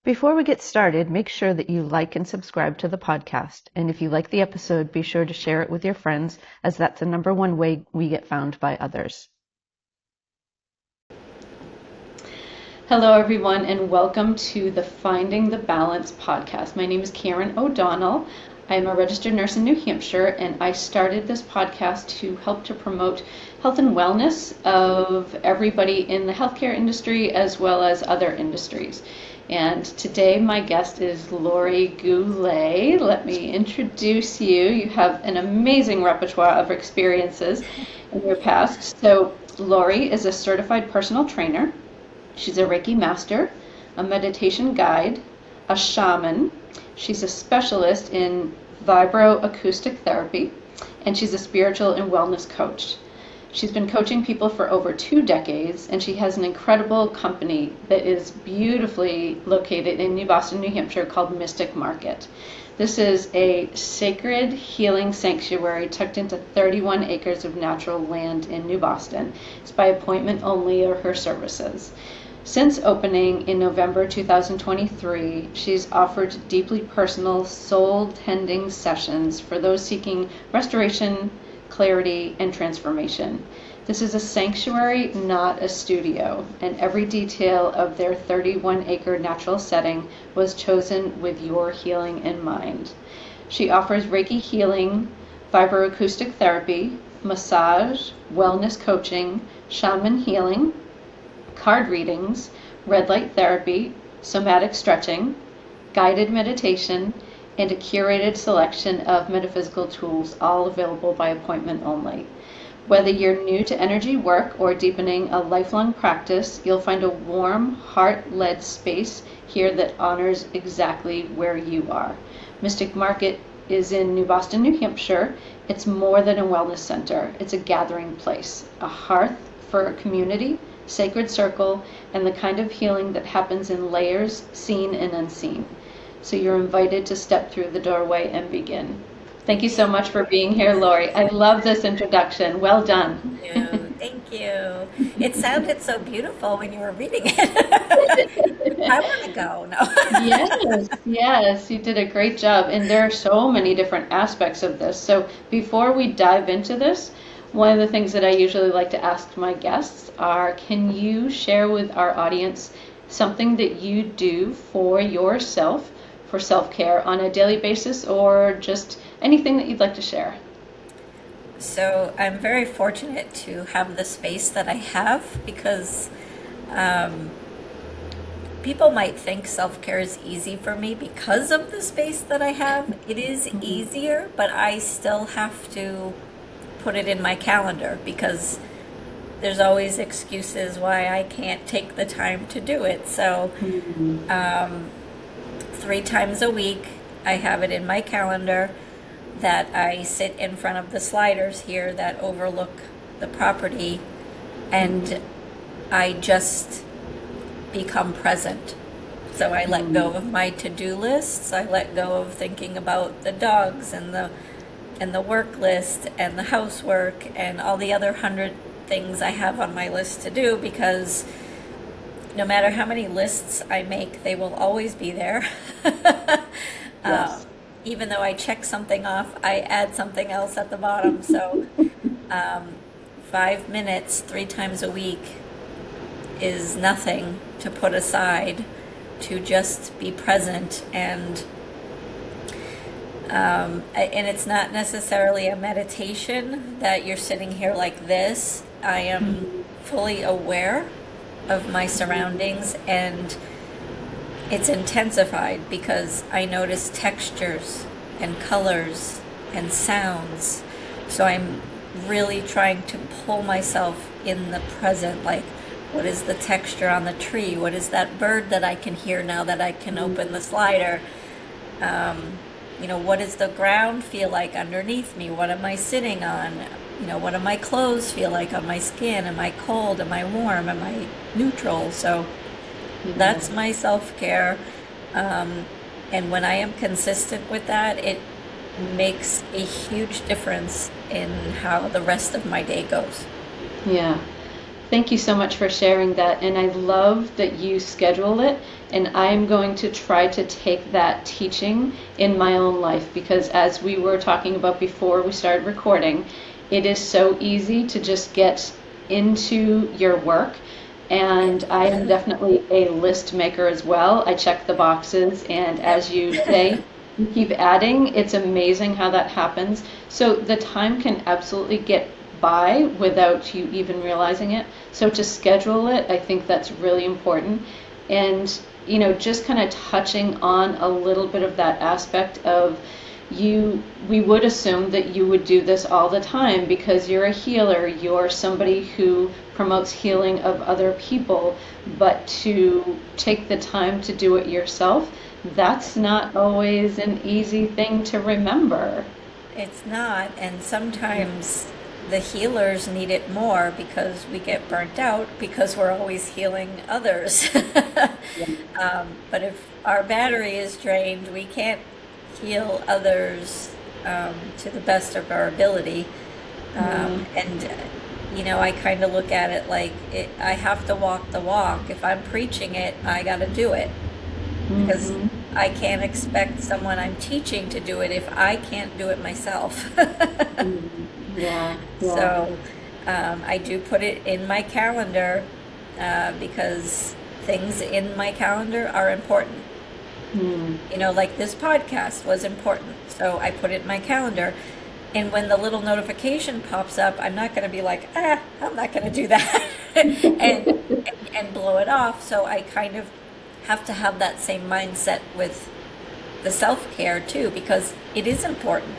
Before we get started, make sure that you like and subscribe to the podcast. And if you like the episode, be sure to share it with your friends, as that's the number one way we get found by others. Hello, everyone, and welcome to the Finding the Balance podcast. My name is Karen O'Donnell. I'm a registered nurse in New Hampshire, and I started this podcast to help to promote health and wellness of everybody in the healthcare industry as well as other industries. And today my guest is Laurie Gouley. Let me introduce you. You have an amazing repertoire of experiences in your past. So Laurie is a certified personal trainer. She's a Reiki master, a meditation guide, a shaman. She's a specialist in Vibroacoustic therapy, and she's a spiritual and wellness coach. She's been coaching people for over 2 decades, and she has an incredible company that is beautifully located in New Boston, New Hampshire, called Mystic Market. This is a sacred healing sanctuary tucked into 31 acres of natural land in New Boston. It's by appointment only or her services. Since opening in November 2023, she's offered deeply personal soul-tending sessions for those seeking restoration, clarity, and transformation. This is a sanctuary, not a studio, and every detail of their 31-acre natural setting was chosen with your healing in mind. She offers Reiki healing, vibroacoustic therapy, massage, wellness coaching, shaman healing, card readings, red light therapy, somatic stretching, guided meditation, and a curated selection of metaphysical tools, all available by appointment only. Whether you're new to energy work or deepening a lifelong practice, you'll find a warm, heart-led space here that honors exactly where you are. Mystic Market is in New Boston, New Hampshire. It's more than a wellness center. It's a gathering place, a hearth for a community, sacred circle, and the kind of healing that happens in layers, seen and unseen. So you're invited to step through the doorway and begin. Thank you so much for being here, Laurie. I love this introduction. Well done. Thank you. It sounded so beautiful when you were reading it. I want to go. No. Yes, you did a great job. And there are so many different aspects of this. So before we dive into this, one of the things that I usually like to ask my guests are, can you share with our audience something that you do for yourself, for self-care on a daily basis, or just anything that you'd like to share? So I'm very fortunate to have the space that I have, because people might think self-care is easy for me because of the space that I have. It is easier, but I still have to put it in my calendar because there's always excuses why I can't take the time to do it. So 3 times a week, I have it in my calendar that I sit in front of the sliders here that overlook the property, and I just become present. So I let go of my to-do lists. I let go of thinking about the dogs and the work list and the housework and all the other 100 things I have on my list to do, because no matter how many lists I make, they will always be there. Yes. Even though I check something off, I add something else at the bottom. So 5 minutes 3 times a week is nothing to put aside to just be present. And it's not necessarily a meditation that you're sitting here like this. I am fully aware of my surroundings, and it's intensified because I notice textures and colors and sounds. So I'm really trying to pull myself in the present, like, what is the texture on the tree? What is that bird that I can hear now that I can open the slider? What does the ground feel like underneath me? What am I sitting on? What do my clothes feel like on my skin? Am I cold? Am I warm? Am I neutral? So that's my self-care. And when I am consistent with that, it makes a huge difference in how the rest of my day goes. Yeah. thank you so much for sharing that. And I love that you schedule it. And I'm going to try to take that teaching in my own life, because as we were talking about before we started recording, it is so easy to just get into your work. And I am definitely a list maker as well. I check the boxes, and as you say, you keep adding. It's amazing how that happens. So the time can absolutely get by without you even realizing it. So to schedule it, I think that's really important. And, you know, just kind of touching on a little bit of that aspect of we would assume that you would do this all the time because you're a healer, you're somebody who promotes healing of other people, but to take the time to do it yourself, that's not always an easy thing to remember. It's not, and sometimes the healers need it more because we get burnt out because we're always healing others. But if our battery is drained, we can't heal others to the best of our ability. And, you know, I kind of look at it like I have to walk the walk. If I'm preaching it, I got to do it. Because I can't expect someone I'm teaching to do it if I can't do it myself. Yeah. So I do put it in my calendar because things in my calendar are important. You know, like this podcast was important, so I put it in my calendar. And when the little notification pops up, I'm not going to be like, I'm not going to do that and blow it off. So I kind of have to have that same mindset with the self-care too, because it is important.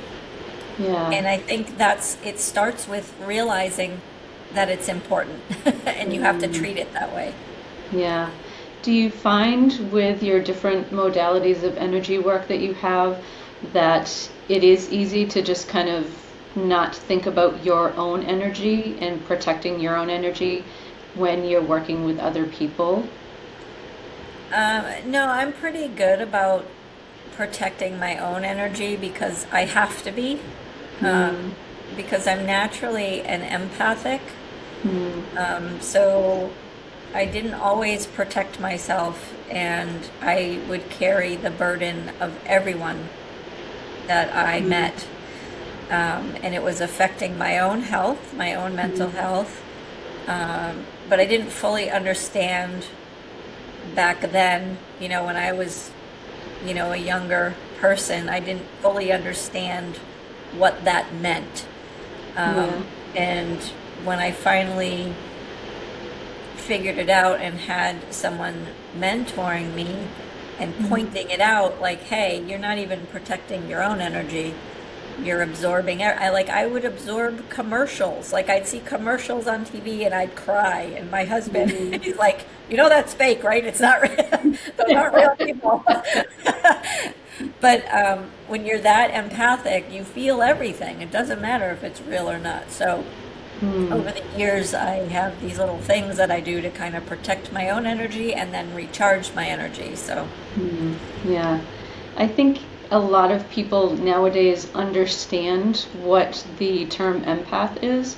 Yeah. And I think it starts with realizing that it's important and you have to treat it that way. Yeah. Do you find with your different modalities of energy work that you have that it is easy to just kind of not think about your own energy and protecting your own energy when you're working with other people? No, I'm pretty good about protecting my own energy because I have to be, because I'm naturally an empathic. So I didn't always protect myself, and I would carry the burden of everyone that I met. And it was affecting my own health, my own mental health. But I didn't fully understand back then, you know, when I was, you know, a younger person, I didn't fully understand what that meant. And when I finally figured it out and had someone mentoring me and pointing it out, like, hey, you're not even protecting your own energy, you're absorbing it. I would absorb commercials. Like, I'd see commercials on TV and I'd cry, and my husband he's like, you know, that's fake, right? It's not real. Those aren't real people. But when you're that empathic, you feel everything. It doesn't matter if it's real or not. So over the years, I have these little things that I do to kind of protect my own energy and then recharge my energy. So Yeah. I think a lot of people nowadays understand what the term empath is,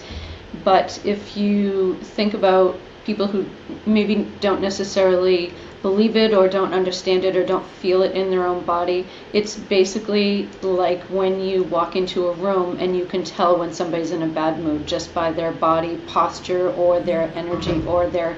but if you think about people who maybe don't necessarily believe it or don't understand it or don't feel it in their own body, it's basically like when you walk into a room and you can tell when somebody's in a bad mood just by their body posture or their energy or their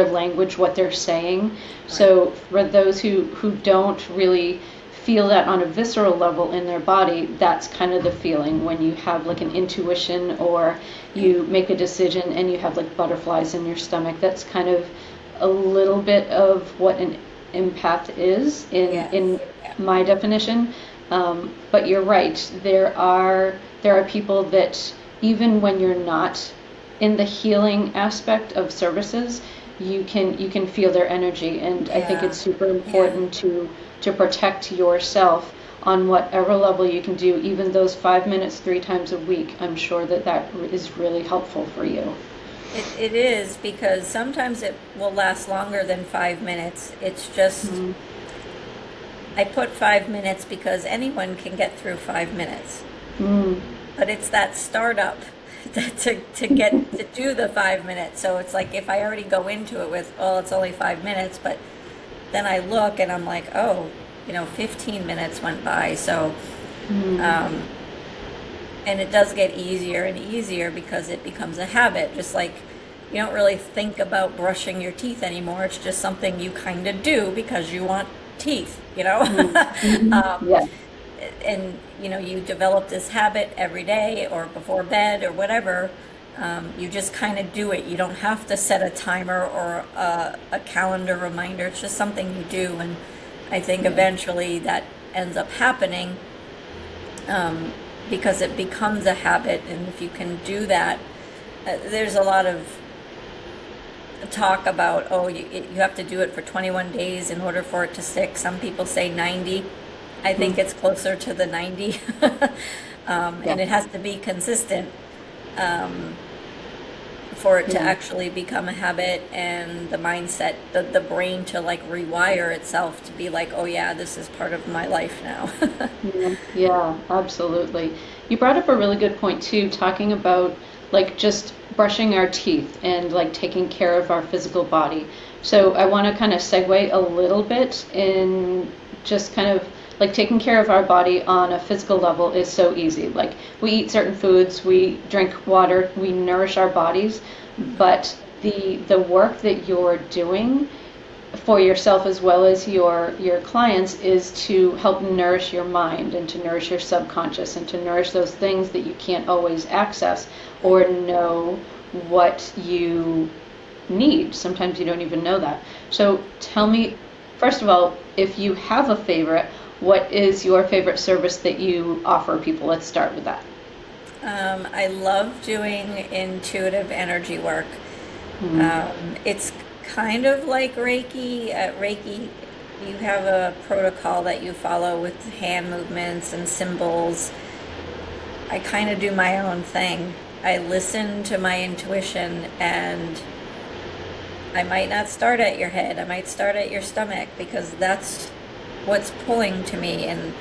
language, what they're saying. So for those who don't really feel that on a visceral level in their body, that's kind of the feeling when you have like an intuition or you make a decision and you have like butterflies in your stomach. That's kind of a little bit of what an empath is in my definition. But you're right. There are people that even when you're not in the healing aspect of services, you can feel their energy, and I think it's super important to protect yourself on whatever level you can do, even those 5 minutes 3 times a week. I'm sure that is really helpful for you. it is, because sometimes it will last longer than 5 minutes. It's just, I put 5 minutes because anyone can get through 5 minutes. But it's that startup to get to do the 5 minutes. So it's like if I already go into it with, oh, it's only 5 minutes, but then I look and I'm like, oh, 15 minutes went by. So, um, and it does get easier and easier because it becomes a habit. Just like you don't really think about brushing your teeth anymore. It's just something you kind of do because you want teeth, Yeah. And you develop this habit every day or before bed or whatever. You just kind of do it. You don't have to set a timer or a calendar reminder. It's just something you do, and I think eventually that ends up happening, because it becomes a habit. And if you can do that, there's a lot of talk about, oh, you have to do it for 21 days in order for it to stick. Some people say 90. I think it's closer to the 90. And it has to be consistent, for it to actually become a habit, and the mindset, the brain to like rewire itself to be like, oh yeah, this is part of my life now. Yeah, absolutely. You brought up a really good point too, talking about like just brushing our teeth and like taking care of our physical body. So I want to kind of segue a little bit in just kind of like taking care of our body on a physical level is so easy. Like we eat certain foods, we drink water, we nourish our bodies, but the work that you're doing for yourself as well as your clients is to help nourish your mind and to nourish your subconscious and to nourish those things that you can't always access or know what you need. Sometimes you don't even know that. So tell me, first of all, if you have a favorite, what is your favorite service that you offer people? Let's start with that. I love doing intuitive energy work. It's kind of like Reiki. Reiki, you have a protocol that you follow with hand movements and symbols. I kind of do my own thing. I listen to my intuition, and I might not start at your head. I might start at your stomach because that's what's pulling to me. And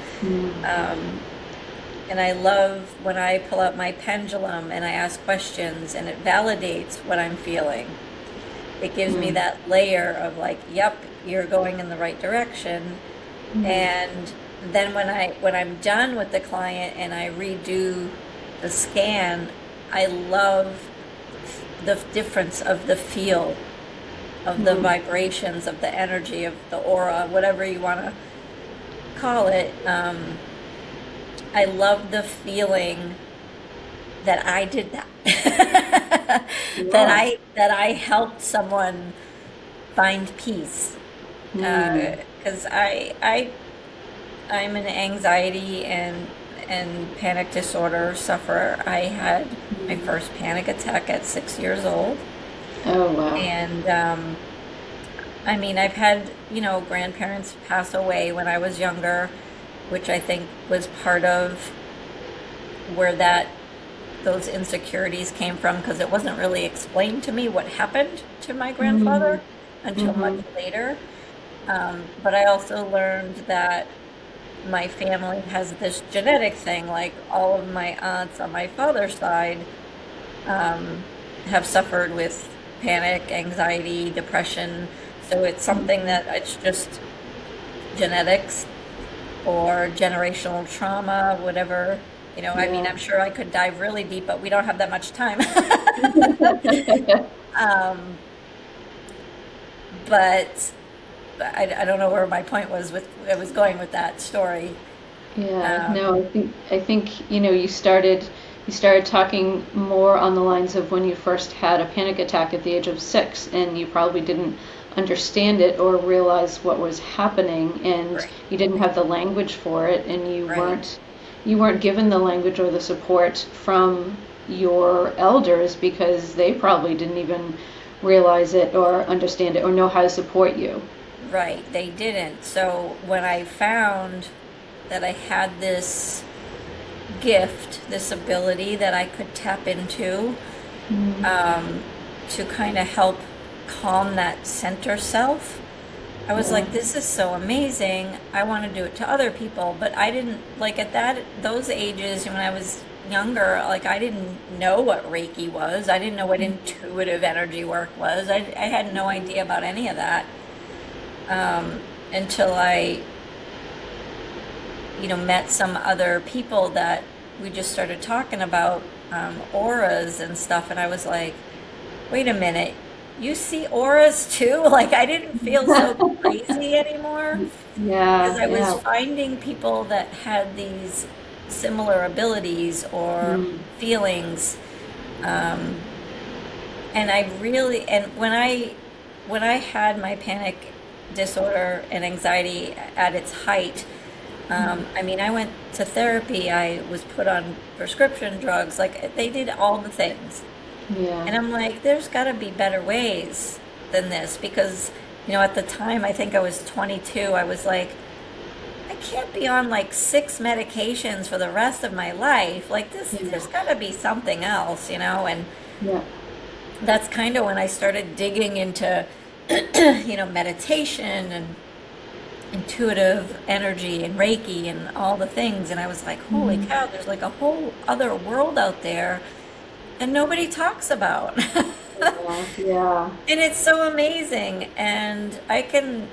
I love when I pull out my pendulum and I ask questions and it validates what I'm feeling. It gives me that layer of like, yep, you're going in the right direction. And then when I'm done with the client and I redo the scan, I love the difference of the feel, of the vibrations, of the energy, of the aura, whatever you want to call it. I love the feeling that I did that. that I helped someone find peace. Because I'm an anxiety and panic disorder sufferer. I had my first panic attack at 6 years old. Oh, wow. And I mean, I've had, grandparents pass away when I was younger, which I think was part of where those insecurities came from, because it wasn't really explained to me what happened to my grandfather until much later. But I also learned that my family has this genetic thing, like all of my aunts on my father's side have suffered with panic, anxiety, depression. So it's something that it's just genetics or generational trauma, whatever. I mean, I'm sure I could dive really deep, but we don't have that much time. But I don't know where my point was I was going with that story. Yeah, no, I think you started talking more on the lines of when you first had a panic attack at the age of 6, and you probably didn't understand it or realize what was happening, and Right. you didn't have the language for it, and Right. you weren't given the language or the support from your elders because they probably didn't even realize it or understand it or know how to support you. Right, they didn't. So when I found that I had this gift, this ability that I could tap into, to kind of help calm that center self, I was like, this is so amazing. I want to do it to other people. But I didn't, like, at those ages, when I was younger, like I didn't know what Reiki was. I didn't know what intuitive energy work was. I had no idea about any of that until I, met some other people that we just started talking about auras and stuff, and I was like, wait a minute, you see auras too? Like I didn't feel so crazy anymore because Yeah, I was yeah. finding people that had these similar abilities or Mm, feelings, um, and I really, and when I had my panic disorder and anxiety at its height, I mean, I went to therapy, I was put on prescription drugs, like they did all the things. yeah. And I'm like, there's got to be better ways than this because, at the time, I think I was 22, I was like, I can't be on like 6 medications for the rest of my life. Like this, Yeah. there's got to be something else, and Yeah. that's kind of when I started digging into, meditation and intuitive energy and Reiki and all the things. And I was like, holy Mhm. cow, there's like a whole other world out there and nobody talks about. Yeah. Yeah. And it's so amazing. And I can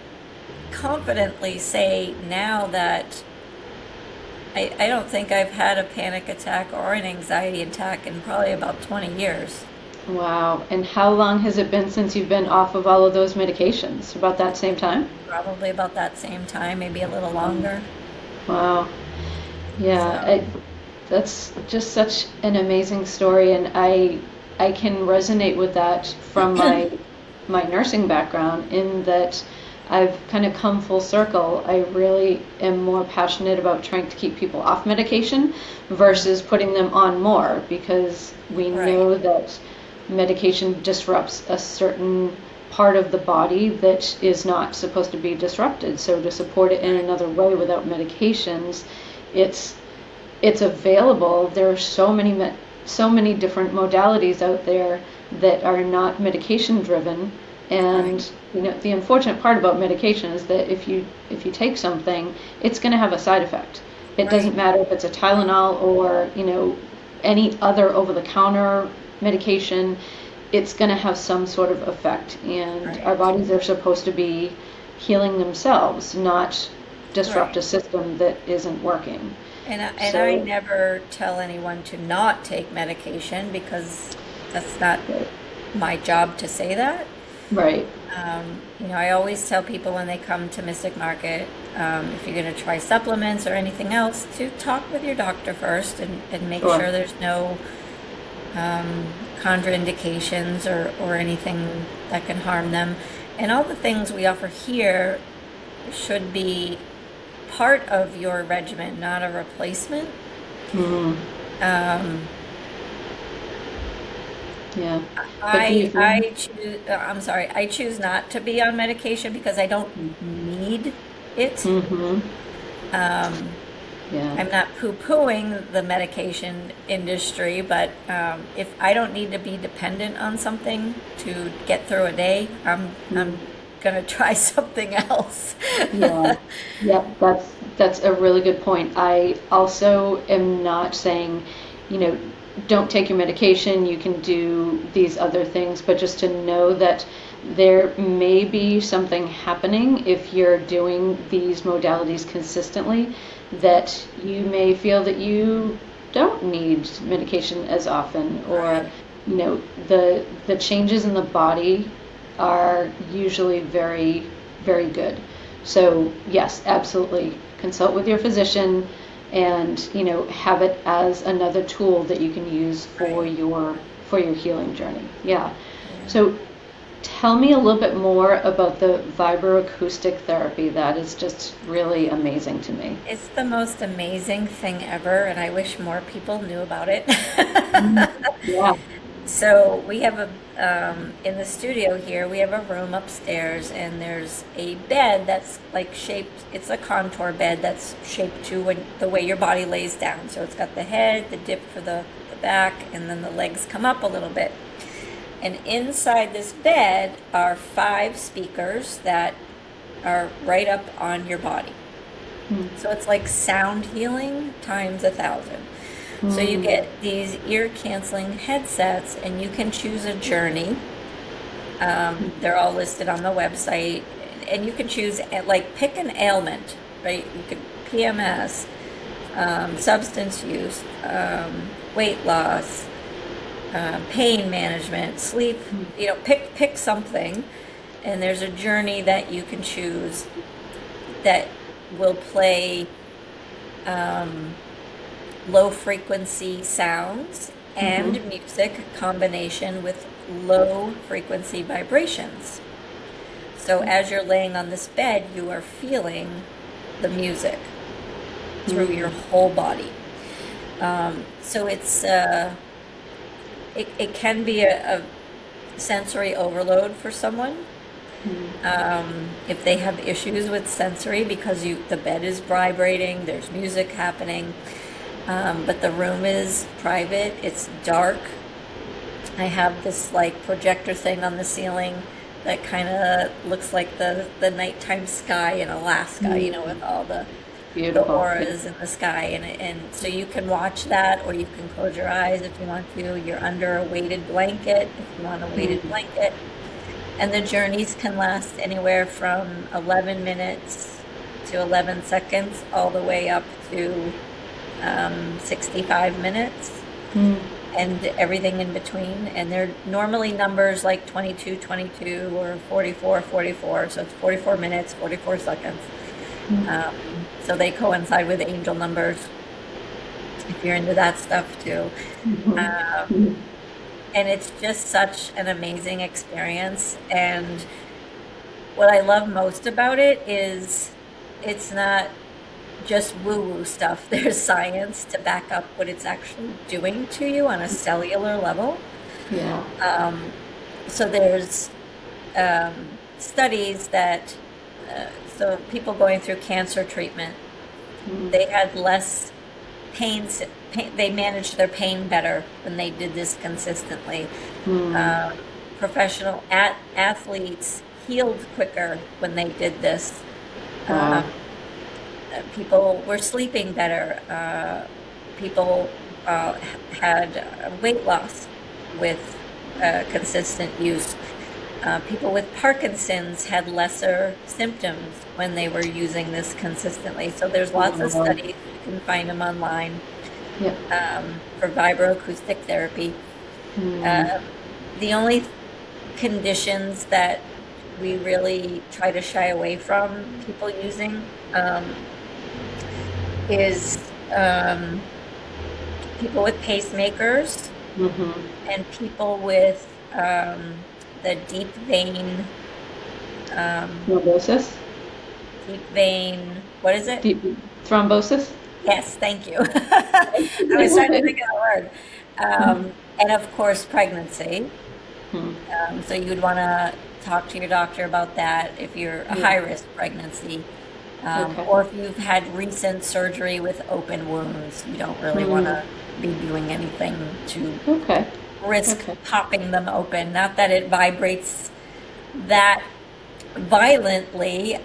confidently say now that I don't think I've had a panic attack or an anxiety attack in probably about 20 years. Wow. And how long has it been since you've been off of all of those medications? About that same time? Probably about that same time, maybe a little longer. Wow. Yeah. So, That's just such an amazing story, and I can resonate with that from my nursing background in that I've kind of come full circle. I really am more passionate about trying to keep people off medication versus putting them on more because we right, know that medication disrupts a certain part of the body that is not supposed to be disrupted. So to support it in right, another way without medications, it's it's available. There are so many different modalities out there that are not medication driven. right, And the unfortunate part about medication is that if you take something, it's going to have a side effect. It right, doesn't matter if it's a Tylenol or any other over-the-counter medication. It's going to have some sort of effect. And our right, bodies are supposed to be healing themselves, not disrupt right. a system that isn't working. And I So, never tell anyone to not take medication because that's not my job to say that. right. I always tell people when they come to Mystic Market, if you're going to try supplements or anything else, to talk with your doctor first and make Sure. sure there's no contraindications or anything that can harm them. And all the things we offer here should be part of your regimen, not a replacement. Mm, Um, yeah. But do you think? I'm sorry, I choose not to be on medication because I don't need it. Mm-hmm. Um, Yeah. I'm not poo-pooing the medication industry, but if I don't need to be dependent on something to get through a day, I'm gonna try something else. Yeah. Yep. That's a really good point. I also am not saying, you know, don't take your medication, you can do these other things, but just to know that there may be something happening if you're doing these modalities consistently, that you may feel that you don't need medication as often, or Right, the changes in the body are usually very, very good. So yes, absolutely consult with your physician and have it as another tool that you can use right. for your healing journey. Yeah. Yeah. So tell me a little bit more about the vibroacoustic therapy. That is just really amazing to me. It's the most amazing thing ever, and I wish more people knew about it. Mm. Yeah. So we have in the studio here, we have a room upstairs, and there's a bed that's like shaped, it's a contour bed that's shaped to the way your body lays down. So it's got the head, the dip for the back, and then the legs come up a little bit. And inside this bed are 5 speakers that are right up on your body. Mm. So it's like sound healing times 1,000. So you Mm. get these ear-canceling headsets, and you can choose a journey. They're all listed on the website, and you can choose, like, pick an ailment, right? You could PMS, substance use, weight loss, pain management, sleep. You know, pick something, and there's a journey that you can choose that will play low frequency sounds and music combination with low frequency vibrations. So as you're laying on this bed, you are feeling the music through your whole body. So it can be a sensory overload for someone. If they have issues with sensory, because the bed is vibrating, there's music happening, but the room is private, it's dark. I have this like projector thing on the ceiling that kind of looks like the nighttime sky in Alaska, you know, with all the Beautiful. auroras in the sky, and so you can watch that, or you can close your eyes if you want to. You're under a weighted blanket if you want a weighted blanket. And the journeys can last anywhere from 11 minutes to 11 seconds, all the way up to 65 minutes, and everything in between. And they're normally numbers like 22, 22, or 44, 44. So it's 44 minutes, 44 seconds. So they coincide with angel numbers, if you're into that stuff too. And it's just such an amazing experience. And what I love most about it is it's not just woo-woo stuff. There's science to back up what it's actually doing to you on a cellular level. Yeah. So there's studies that, so people going through cancer treatment, they had less pain, they managed their pain better when they did this consistently. Professional athletes healed quicker when they did this. People were sleeping better. People had weight loss with consistent use. People with Parkinson's had lesser symptoms when they were using this consistently. So there's lots of studies, you can find them online, for vibroacoustic therapy. The only conditions that we really try to shy away from people using is people with pacemakers, and people with the deep vein, Thrombosis? deep vein, what is it? Deep thrombosis? Yes, thank you. I was trying to think of the word. And of course, pregnancy. So you'd want to talk to your doctor about that if you're a high-risk pregnancy. Or if you've had recent surgery with open wounds, you don't really want to be doing anything to risk popping them open. Not that it vibrates that violently,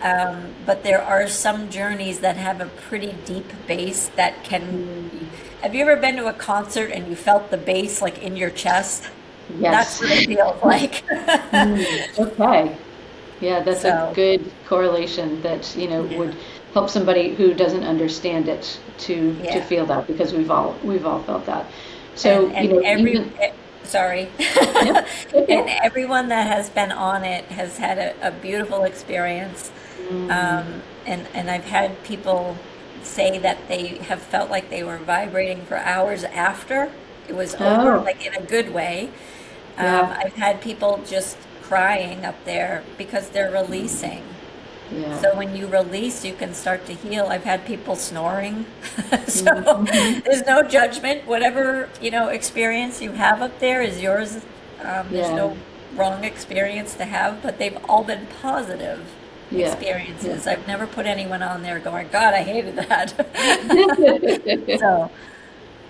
but there are some journeys that have a pretty deep bass that can... Have you ever been to a concert and you felt the bass like in your chest? Yes. That's what it feels like. Okay. Yeah, that's a good correlation that, you know, would help somebody who doesn't understand it to feel that, because we've all felt that. So, and you know, sorry. And everyone that has been on it has had a beautiful experience. And I've had people say that they have felt like they were vibrating for hours after it was over, like in a good way. I've had people just crying up there because they're releasing. So when you release, you can start to heal. I've had people snoring. So there's no judgment. Whatever, you know, experience you have up there is yours. There's no wrong experience to have, but they've all been positive experiences. I've never put anyone on there going, God, I hated that. So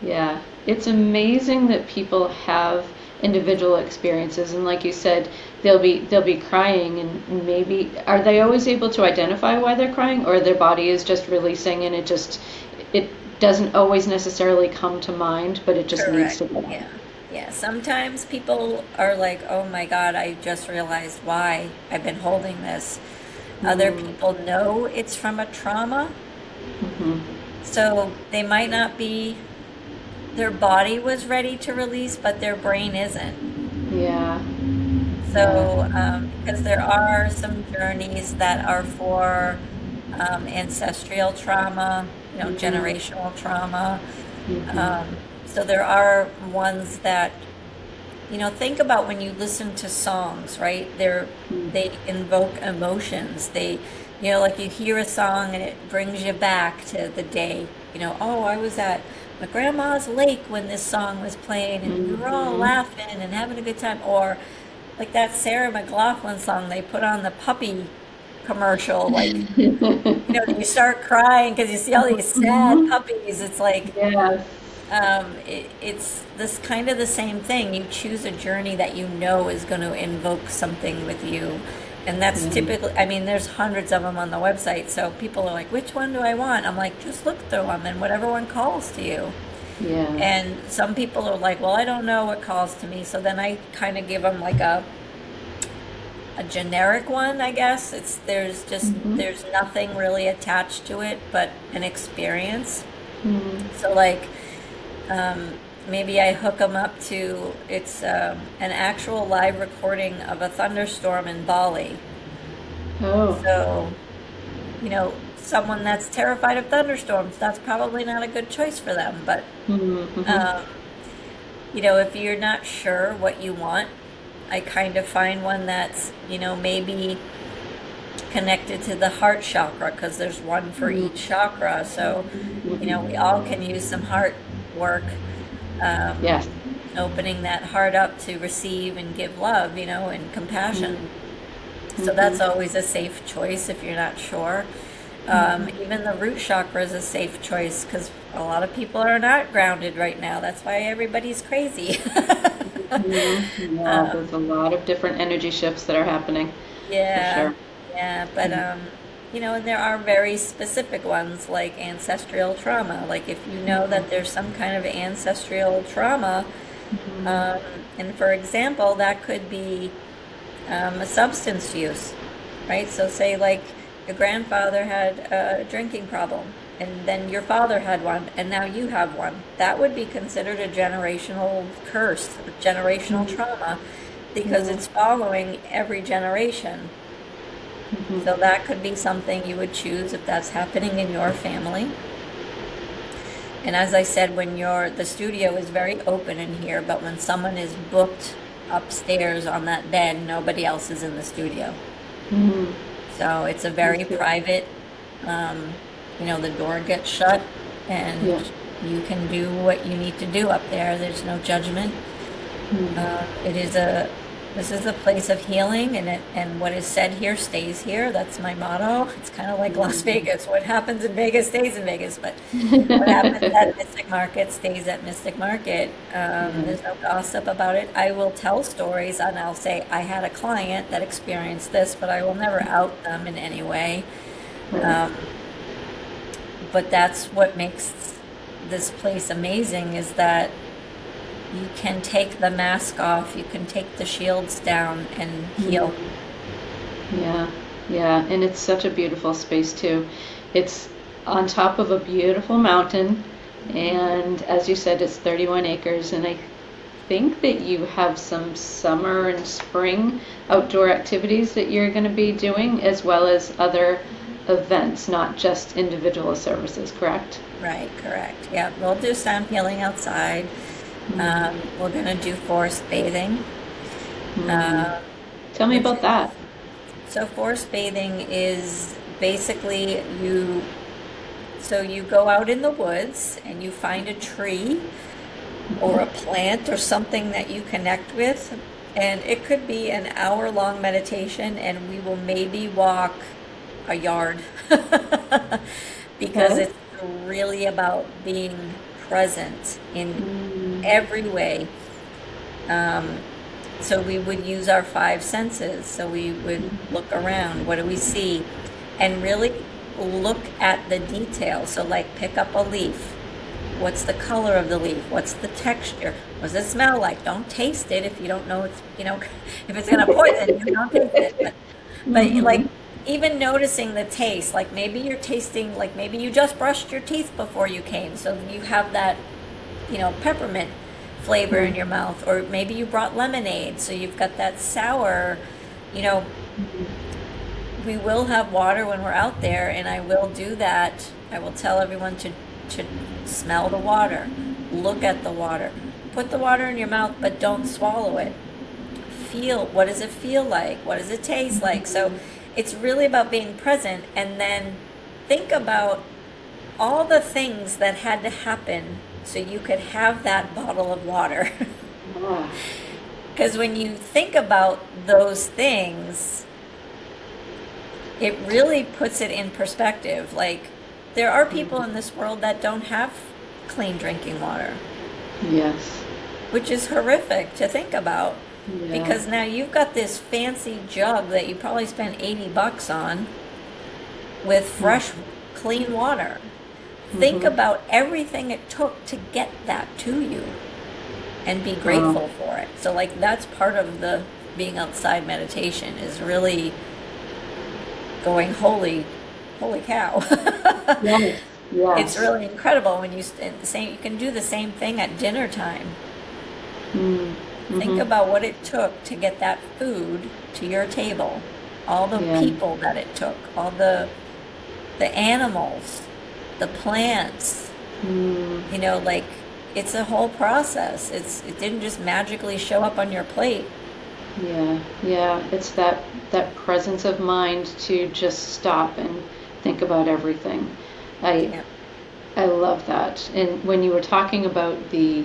yeah, it's amazing that people have individual experiences, and like you said, they'll be crying, and maybe are they always able to identify why they're crying, or their body is just releasing and it doesn't always necessarily come to mind, but it just needs Correct. to go out. Yeah. Yeah. Sometimes people are like, oh my God, I just realized why I've been holding this. Other Mm, people know it's from a trauma, mhm. so they might not be, their body was ready to release, but their brain isn't. Yeah, yeah. So, because there are some journeys that are for ancestral trauma, Mhm, generational trauma. mhm, So there are ones that, think about when you listen to songs, right? mm, They invoke emotions. Like you hear a song and it brings you back to the day. Oh, I was at my grandma's lake when this song was playing and we were all mhm. laughing and having a good time. Or like that Sarah McLachlan song they put on the puppy commercial, like, you start crying because you see all these sad Mhm. puppies. It's like, Yes. it's this kind of the same thing. You choose a journey that you know is going to invoke something with you. And that's Yeah. typically, I mean, there's hundreds of them on the website. So people are like, which one do I want? I'm like, just look through them and whatever one calls to you. Yeah. And some people are like, well, I don't know what calls to me. So then I kind of give them like a generic one, I guess. Mhm. There's nothing really attached to it but an experience. Mhm. So like, maybe I hook them up to it's an actual live recording of a thunderstorm in Bali. Oh. So, someone that's terrified of thunderstorms, that's probably not a good choice for them. But, Mhm, mhm. um, if you're not sure what you want, I kind of find one that's, maybe connected to the heart chakra because there's one for Mhm, each chakra. So, we mhm. all can use some heart work. Um, Yes. Opening that heart up to receive and give love, and compassion. Mhm, So that's mhm, always a safe choice if you're not sure. mhm. Even the root chakra is a safe choice because a lot of people are not grounded right now. That's why everybody's crazy. Mhm. Yeah, um, there's a lot of different energy shifts that are happening, for yeah, sure. yeah, but Mm, and there are very specific ones like ancestral trauma. Like if you know mhm, that there's some kind of ancestral trauma, mhm. um, and for example, that could be a substance use, right? So say like your grandfather had a drinking problem and then your father had one and now you have one. That would be considered a generational curse, generational Mhm. trauma because Yeah. it's following every generation. Mhm. So that could be something you would choose if that's happening in your family. And as I said, the studio is very open in here, but when someone is booked upstairs on that bed, nobody else is in the studio. Mhm. So it's a I very see. private, the door gets shut and Yeah. you can do what you need to do up there. There's no judgment. Mhm. It is this is a place of healing and what is said here stays here. That's my motto. It's kind of like Las Mhm. Vegas. What happens in Vegas stays in Vegas, but what happens at Mystic Market stays at Mystic Market. Yeah. There's no gossip about it. I will tell stories and I'll say, I had a client that experienced this, but I will never out them in any way. Right. Um, but that's what makes this place amazing is that you can take the mask off, you can take the shields down and heal. Mhm. Yeah. Yeah. And it's such a beautiful space too. It's on top of a beautiful mountain. And as you said, it's 31 acres. And I think that you have some summer and spring outdoor activities that you're going to be doing, as well as other events, not just individual services, correct? Right, correct. Yeah, we'll do sound healing outside. Mm. We're gonna do forest bathing, Mm. um, Tell me which about that. so forest bathing is basically so you go out in the woods and you find a tree or a plant or something that you connect with, and it could be an hour-long meditation, and we will maybe walk a yard because Okay. it's really about being present in Mm. every way. Um, so we would use our five senses. So we would look around. What do we see? And really look at the detail. So like pick up a leaf. What's the color of the leaf? What's the texture? What does it smell like? Don't taste it if you don't know it's, if it's going to poison you, don't taste it. But like, Hmm. even noticing the taste, like maybe you're tasting, like maybe you just brushed your teeth before you came, so you have that, peppermint flavor in your mouth, or maybe you brought lemonade, so you've got that sour, you know, we will have water when we're out there, and I will do that. I will tell everyone to smell the water, look at the water, put the water in your mouth, but don't swallow it. Feel, what does it feel like? What does it taste like? So it's really about being present, and then think about all the things that had to happen so you could have that bottle of water. Ah, Because when you think about those things, it really puts it in perspective. Like, there are people in this world that don't have clean drinking water, yes. which is horrific to think about. Yeah. Because now you've got this fancy jug that you probably spent $80 on with fresh, clean water. Think about everything it took to get that to you and be grateful for it. So, like, that's part of the being outside meditation, is really going, holy cow. Yes. It's Yes. really incredible when you you can do the same thing at dinner time. Think about what it took to get that food to your table, all the Yeah. people that it took, all the animals, the plants. Like, it's a whole process. It didn't just magically show up on your plate. Yeah. Yeah. It's that presence of mind to just stop and think about everything. I Yeah. I love that. And when you were talking about the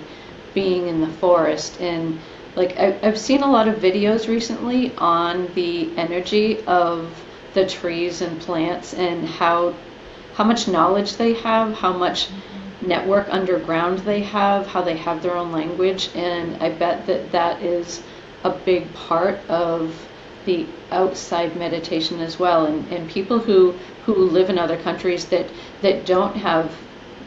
being in the forest, and like I've seen a lot of videos recently on the energy of the trees and plants, and how much knowledge they have, how much network underground they have, how they have their own language, and I bet that that is a big part of the outside meditation as well. And people who live in other countries that don't have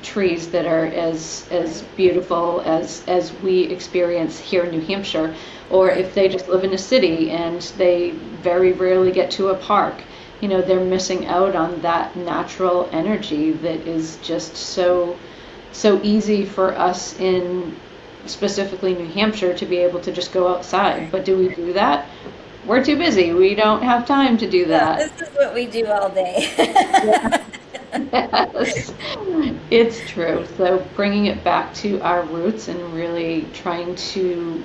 trees that are as beautiful as we experience here in New Hampshire, or if they just live in a city and they very rarely get to a park, they're missing out on that natural energy that is just so easy for us in specifically New Hampshire to be able to just go outside. But do we do that? We're too busy. We don't have time to do Yeah, that. this is what we do all day. Yes, it's true. So bringing it back to our roots and really trying to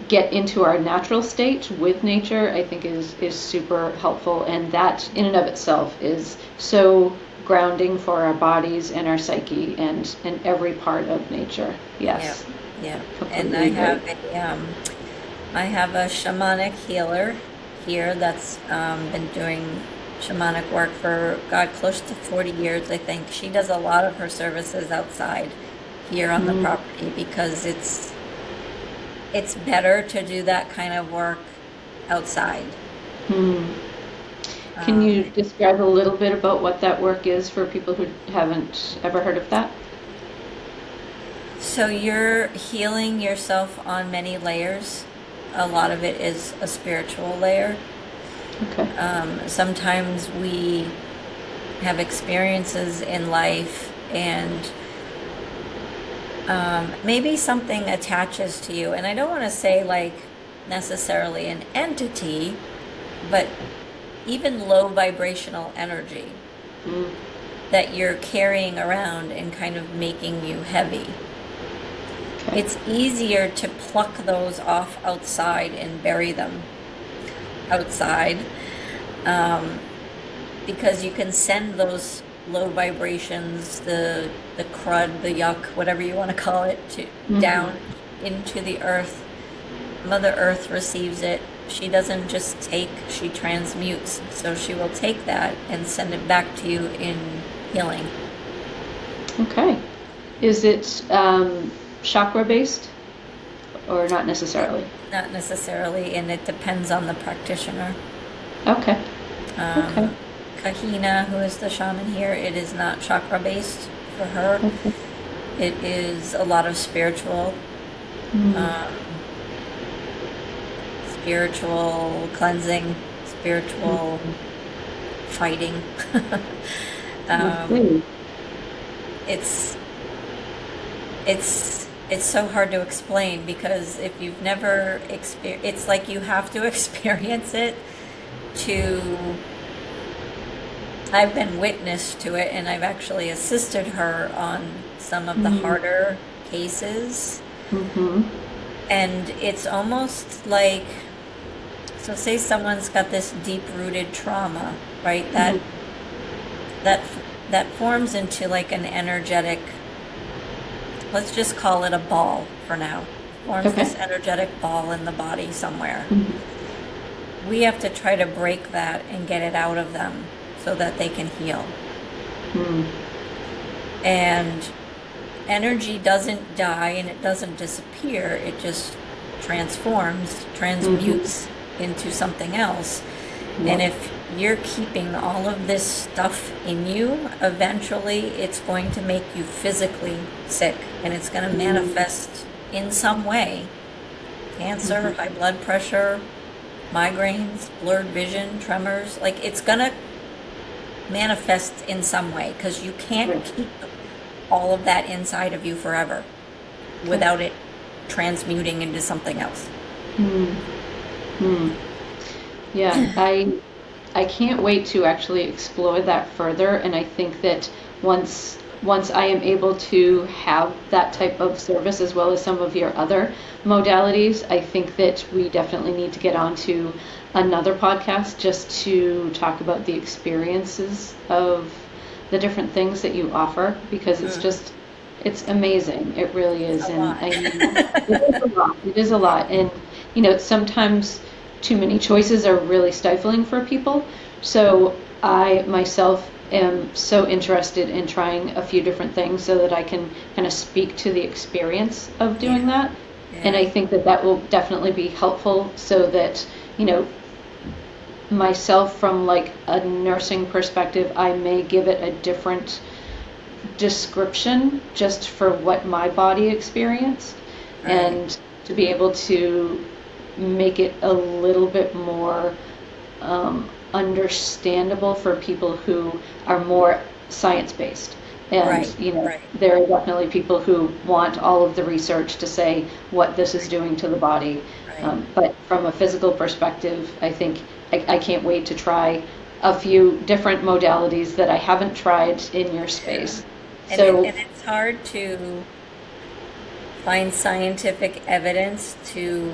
get into our natural state with nature, I think is super helpful. And that in and of itself is so grounding for our bodies and our psyche and every part of nature. Yeah, Yes, yeah. And completely agree. I have a shamanic healer here that's been doing shamanic work for, God, close to 40 years, I think. She does a lot of her services outside here on the property, because it's better to do that kind of work outside. Can you Um, describe a little bit about what that work is for people who haven't ever heard of that? so you're healing yourself on many layers. A lot of it is a spiritual layer. Okay. Sometimes we have experiences in life, and maybe something attaches to you. And I don't want to say like necessarily an entity, but even low vibrational energy that you're carrying around and kind of making you heavy. Okay. It's easier to pluck those off outside and bury them outside, because you can send those low vibrations, the crud, the yuck, whatever you want to call it, down into the earth. Mother Earth receives it. She doesn't just take, she transmutes. So she will take that and send it back to you in healing. Okay. Is it chakra based or not necessarily? Not necessarily, and it depends on the practitioner. Okay. Okay. Kahina, who is the shaman here, it is not chakra based for her. Okay. It is a lot of spiritual, um, spiritual cleansing, spiritual fighting. um, it's it's so hard to explain, because if you've never experienced, it's like you have to experience it to. I've been witness to it, and I've actually assisted her on some of the harder cases. And it's almost like, so say someone's got this deep-rooted trauma, right? That forms into like an energetic, let's just call it a ball for now. Forms this energetic ball in the body somewhere. We have to try to break that and get it out of them so that they can heal. And energy doesn't die and it doesn't disappear. It just transmutes into something else. And if you're keeping all of this stuff in you, eventually it's going to make you physically sick, and it's going to manifest in some way. Cancer, high blood pressure, migraines, blurred vision, tremors. Like, it's going to manifest in some way, because you can't keep all of that inside of you forever without it transmuting into something else. Yeah, I can't wait to actually explore that further, and I think that once I am able to have that type of service as well as some of your other modalities, I think that we definitely need to get onto another podcast just to talk about the experiences of the different things that you offer, because it's amazing. It really is. It is a lot. And, sometimes too many choices are really stifling for people. So I myself am so interested in trying a few different things so that I can kind of speak to the experience of doing that. And I think that will definitely be helpful, so that, myself, from like a nursing perspective, I may give it a different description just for what my body experienced, and to be able to make it a little bit more understandable for people who are more science-based. And, there are definitely people who want all of the research to say what this is doing to the body. But from a physical perspective, I think I can't wait to try a few different modalities that I haven't tried in your space. And it's hard to find scientific evidence to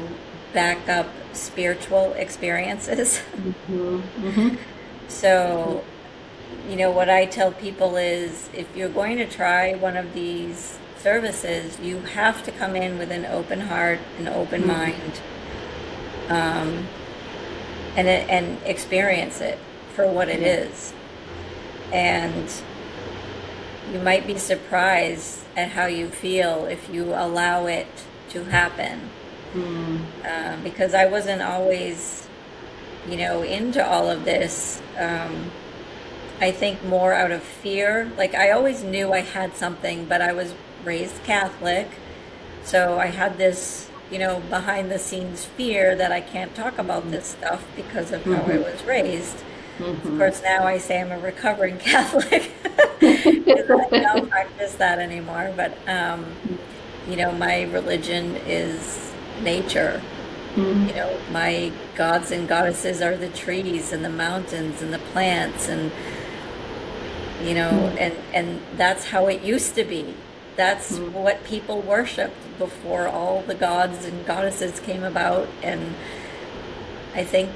back up spiritual experiences. So, what I tell people is, if you're going to try one of these services, you have to come in with an open heart, an open mind, and experience it for what it is. And you might be surprised at how you feel if you allow it to happen. Because I wasn't always, into all of this. I think more out of fear. Like, I always knew I had something, but I was raised Catholic, so I had this, behind the scenes fear that I can't talk about this stuff because of how I was raised. Of course, now I say I'm a recovering Catholic because I don't practice that anymore. But, my religion is nature. My gods and goddesses are the trees and the mountains and the plants, and and that's how it used to be. That's what people worshipped before all the gods and goddesses came about. And I think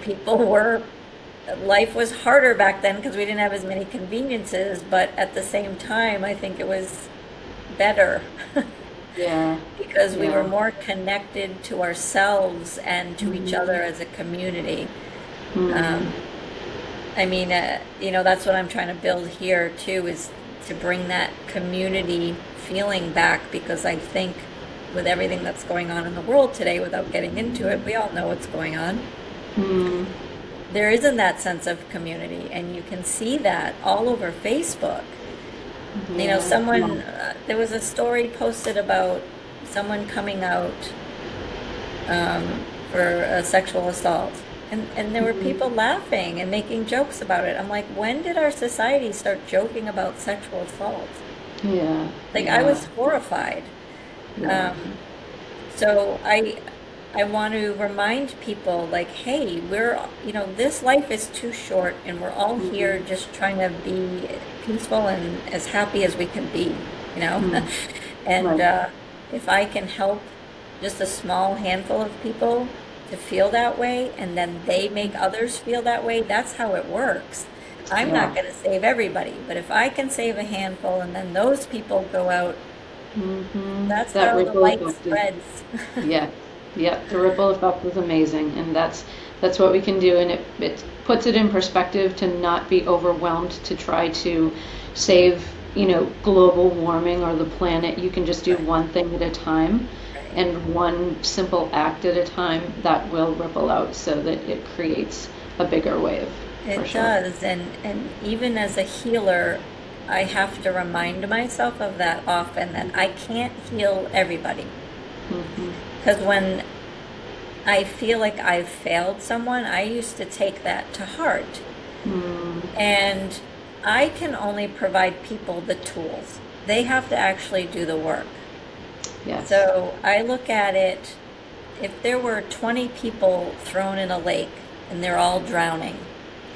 life was harder back then because we didn't have as many conveniences, but at the same time, I think it was better. Because we were more connected to ourselves and to each other as a community. That's what I'm trying to build here too, is to bring that community feeling back, because I think with everything that's going on in the world today, without getting into it, we all know what's going on. There isn't that sense of community, and you can see that all over Facebook. You know, Yeah. someone, there was a story posted about someone coming out for a sexual assault. And there were people laughing and making jokes about it. I'm like, when did our society start joking about sexual assault? Yeah. Like, I Yeah. was horrified. Yeah. Um, so I want to remind people, like, hey, this life is too short, and we're all here Mhm. just trying to be peaceful and as happy as we can be, you know? Mm. And Right. if I can help just a small handful of people to feel that way, and then they make others feel that way, that's how it works. I'm not Yeah. going to save everybody, but if I can save a handful and then those people go out, that's That how the ripple light effect is, spreads. yeah, yeah. The ripple effect is amazing, and that's what we can do, and it puts it in perspective to not be overwhelmed to try to save, global warming or the planet. You can just do Right, one thing at a time, right. and one simple act at a time that will ripple out so that it creates a bigger wave, for It sure. does, and even as a healer, I have to remind myself of that often, that I can't heal everybody. Hmm. Because when I feel like I've failed someone, I used to take that to heart. Mm. And I can only provide people the tools. They have to actually do the work. Yes. So I look at it, if there were 20 people thrown in a lake and they're all drowning,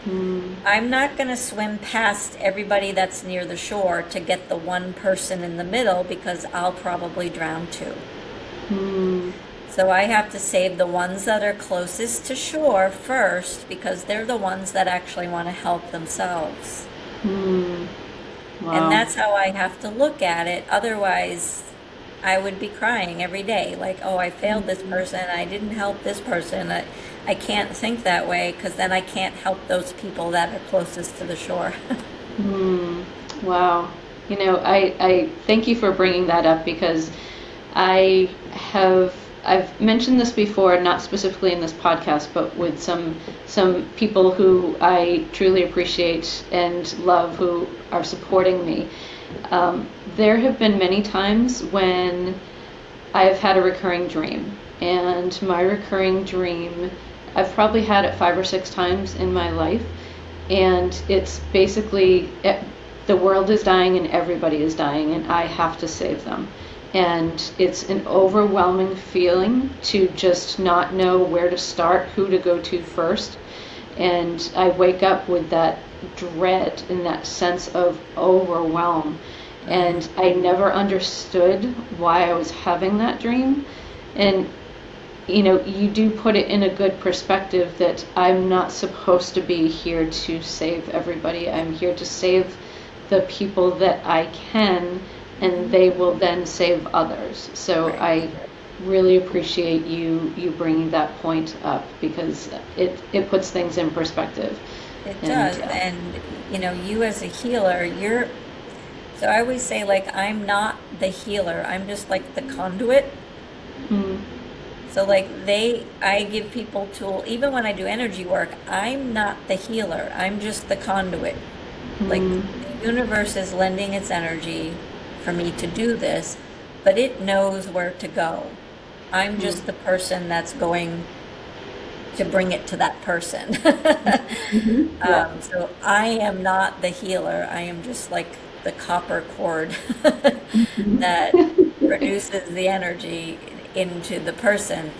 Mm. I'm not going to swim past everybody that's near the shore to get the one person in the middle, because I'll probably drown too. Mm. So I have to save the ones that are closest to shore first, because they're the ones that actually want to help themselves. Mm. And Wow. that's how I have to look at it. Otherwise, I would be crying every day, like, oh, I failed this person, I didn't help this person. I can't think that way, because then I can't help those people that are closest to the shore. Hmm. Wow. I thank you for bringing that up because I I've mentioned this before, not specifically in this podcast, but with some people who I truly appreciate and love who are supporting me. There have been many times when I've had a recurring dream, and my recurring dream, I've probably had it 5 or 6 times in my life, and it's basically the world is dying and everybody is dying, and I have to save them. And it's an overwhelming feeling to just not know where to start, who to go to first. And I wake up with that dread and that sense of overwhelm. And I never understood why I was having that dream. And you do put it in a good perspective that I'm not supposed to be here to save everybody. I'm here to save the people that I can, and they will then save others. So Right. I really appreciate you bringing that point up because it puts things in perspective. It And does. And, you as a healer, so I always say, like, I'm not the healer, I'm just like the conduit. mm, So like I give people even when I do energy work, I'm not the healer. I'm just the conduit. Like, mm, the universe is lending its energy for me to do this, but it knows where to go. I'm mm, just the person that's going to bring it to that person. yeah. So I am not the healer. I am just like the copper cord that produces the energy into the person.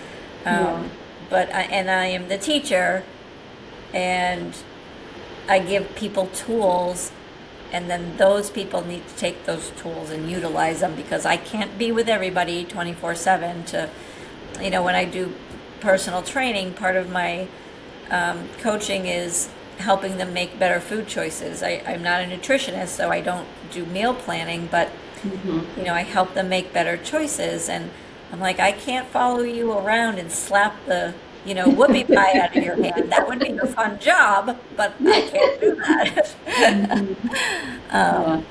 Yeah. And I am the teacher, and I give people tools, and then those people need to take those tools and utilize them, because I can't be with everybody 24/7 when I do personal training, part of my coaching is helping them make better food choices. I'm not a nutritionist, so I don't do meal planning, but Hmm. I help them make better choices. And I'm like, I can't follow you around and slap the, whoopie pie out of your hand. That would be a fun job, but I can't do that. Yeah.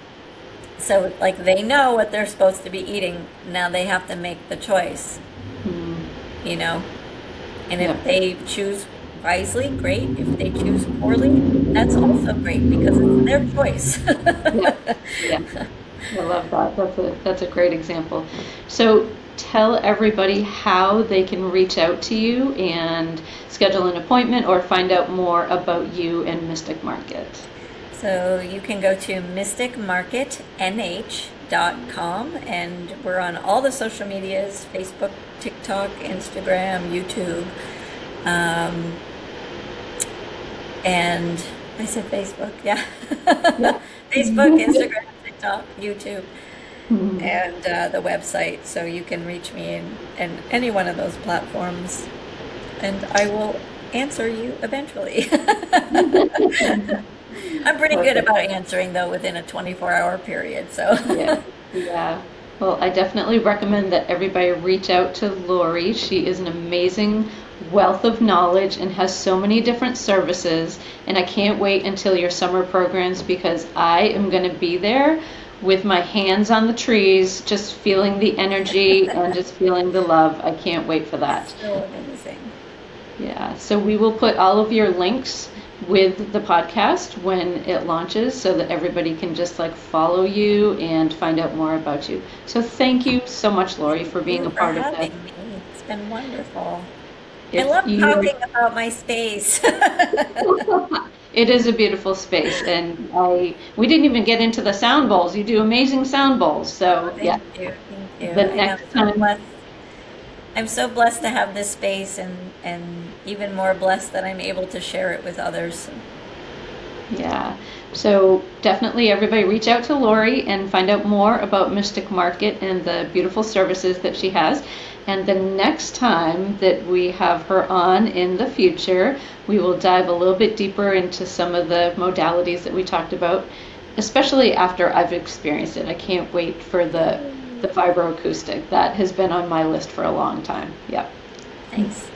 So, like, they know what they're supposed to be eating. Now they have to make the choice, Mm. you know? And Yeah. if they choose wisely, great. If they choose poorly, that's also great, because it's their choice. Yeah. Yeah. I love that. That's a great example. So tell everybody how they can reach out to you and schedule an appointment or find out more about you and Mystic Market. So you can go to mysticmarketnh.com, and we're on all the social medias: Facebook, TikTok, Instagram, YouTube. And I said Facebook, yeah. Yeah. Facebook, Instagram, TikTok, YouTube, Mhm. and the website. So you can reach me in any one of those platforms, and I will answer you eventually. I'm pretty good Perfect. about answering, though, within a 24-hour period. So Yeah. Yeah. Well, I definitely recommend that everybody reach out to Laurie. She is an amazing wealth of knowledge and has so many different services. And I can't wait until your summer programs because I am going to be there with my hands on the trees, just feeling the energy and just feeling the love. I can't wait for that. so amazing. Yeah, so we will put all of your links with the podcast when it launches so that everybody can just like follow you and find out more about you. So thank you so much, Laurie, for Thank being you a for part of that. having me. It's been wonderful. I It's love you. talking about my space. It is a beautiful space, and we didn't even get into the sound bowls. You do amazing sound bowls. Oh, So yeah, thank you. Thank you. the I am next so time. blessed. I'm so blessed to have this space, and even more blessed that I'm able to share it with others. Yeah. So definitely everybody reach out to Laurie and find out more about Mystic Market and the beautiful services that she has. And the next time that we have her on in the future, we will dive a little bit deeper into some of the modalities that we talked about, especially after I've experienced it. I can't wait for the vibroacoustic. That has been on my list for a long time. Yep. Thanks.